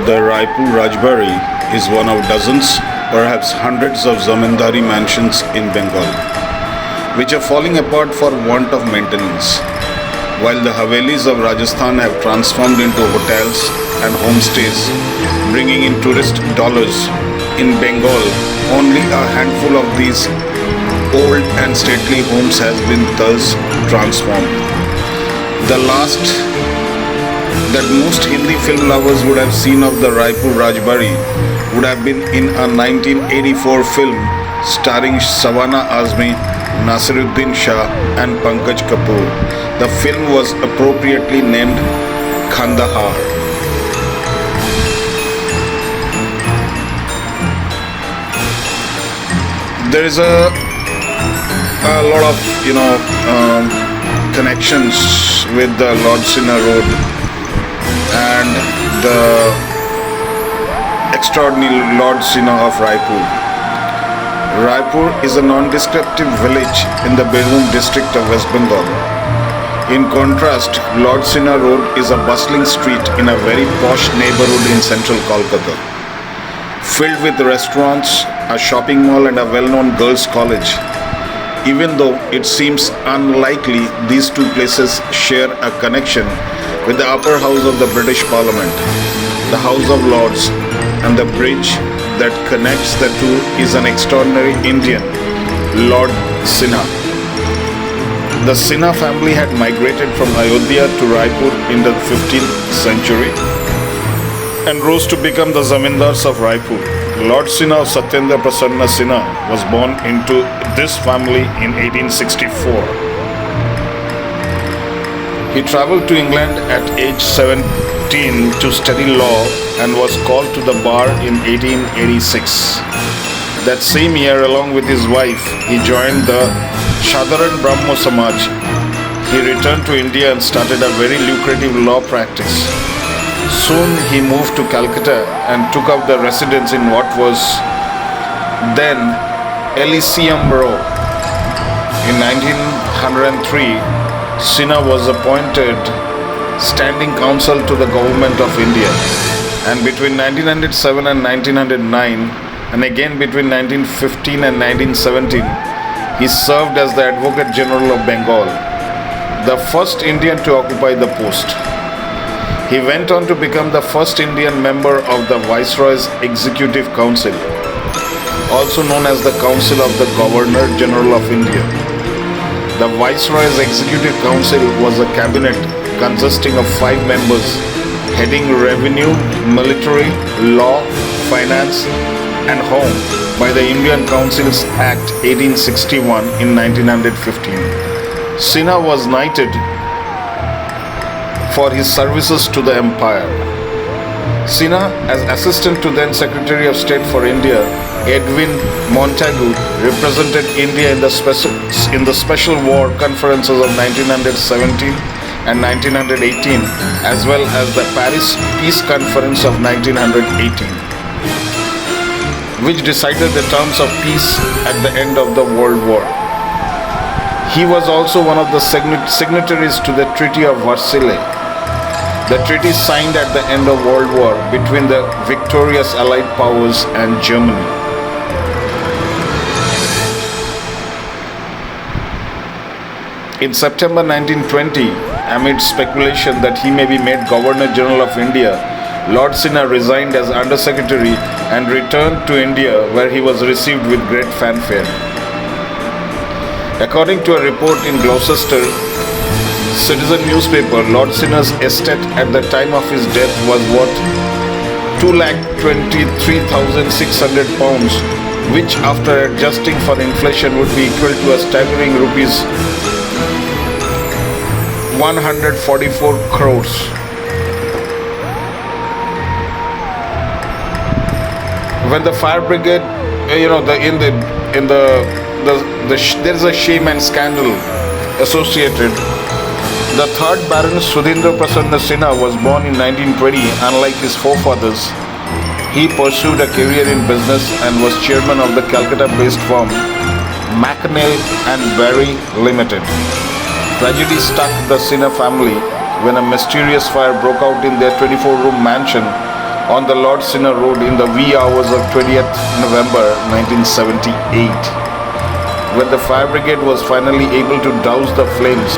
The Raipur Rajbari is one of dozens, perhaps hundreds of zamindari mansions in Bengal, which are falling apart for want of maintenance, while the havelis of Rajasthan have transformed into hotels and homestays, bringing in tourist dollars. In Bengal, only a handful of these old and stately homes has been thus transformed. The last that most Hindi film lovers would have seen of the Raipur Rajbari would have been in a 1984 film starring Shabana Azmi, Nasiruddin Shah and Pankaj Kapoor. The film was appropriately named Kandahar. There is a lot of connections with the Lord Sinha Road and the extraordinary Lord Sinha of Raipur. Raipur is a non-descriptive village in the Birbhum district of West Bengal. In contrast, Lord Sinha Road is a bustling street in a very posh neighborhood in central Kolkata, filled with restaurants, a shopping mall and a well-known girls' college. Even though it seems unlikely, these two places share a connection with the upper house of the British Parliament, the House of Lords, and the bridge that connects the two is an extraordinary Indian, Lord Sinha. The Sinha family had migrated from Ayodhya to Raipur in the 15th century and rose to become the zamindars of Raipur. Lord Sinha of Satyendra Prasanna Sinha was born into this family in 1864. He travelled to England at age 17 to study law and was called to the bar in 1886. That same year, along with his wife, he joined the Shadharan Brahmo Samaj. He returned to India and started a very lucrative law practice. Soon he moved to Calcutta and took up the residence in what was then Elysium Row. In 1903, Sinha was appointed standing counsel to the government of India, and between 1907 and 1909, and again between 1915 and 1917, he served as the Advocate General of Bengal, the first Indian to occupy the post. He went on to become the first Indian member of the Viceroy's Executive Council, also known as the Council of the Governor General of India. The Viceroy's Executive Council was a cabinet consisting of 5 members heading revenue, military, law, finance and home by the Indian Councils Act 1861 in 1915. Sinha was knighted for his services to the empire. Sinha, as assistant to then Secretary of State for India, Edwin Montagu, represented India in the special war conferences of 1917 and 1918, as well as the Paris Peace Conference of 1918, which decided the terms of peace at the end of the World War. He was also one of the signatories to the Treaty of Versailles, the treaty signed at the end of World War between the victorious Allied powers and Germany. In September 1920, amid speculation that he may be made Governor General of India, Lord Sinha resigned as Under Secretary and returned to India, where he was received with great fanfare. According to a report in Gloucester Citizen newspaper, Lord Sinha's estate at the time of his death was worth £2,23,600, which after adjusting for inflation would be equal to a staggering rupees 144 crores. When the fire brigade, there's a shame and scandal associated. The third Baron Sudhindra Prasanna Sinha was born in 1920. Unlike his forefathers, he pursued a career in business and was chairman of the Calcutta-based firm McNeil and Berry Limited. Tragedy struck the Sinha family when a mysterious fire broke out in their 24-room mansion on the Lord Sinner Road in the wee hours of 20th November 1978. When the fire brigade was finally able to douse the flames,